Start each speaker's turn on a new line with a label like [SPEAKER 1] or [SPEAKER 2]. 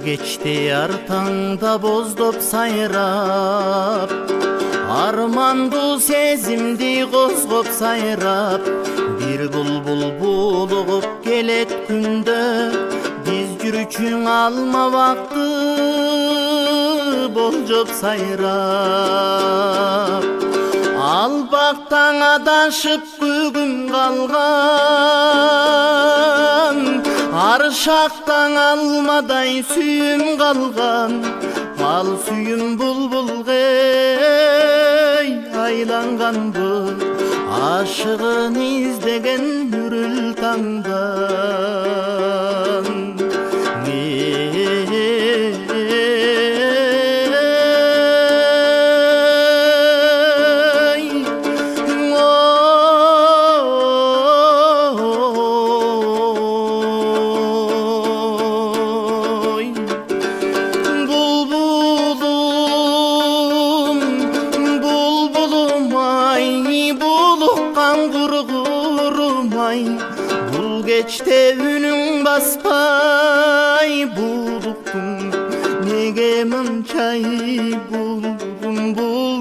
[SPEAKER 1] кечте артаңда боздоп сайрап, арманду сезимди козгоп сайрап, бир булбул булугуп келет күндө, биз жүрчүң алма бакты болжоп сайрап. Ал бактан адашып күгүм калган, аршактан алмадай сүйүм калган, ал сүйүм булбулга айланганбы, ашыгын издеген бүрүл таңдан. Бул кечте үнүң баспай, булуктум неге мынчай булдум.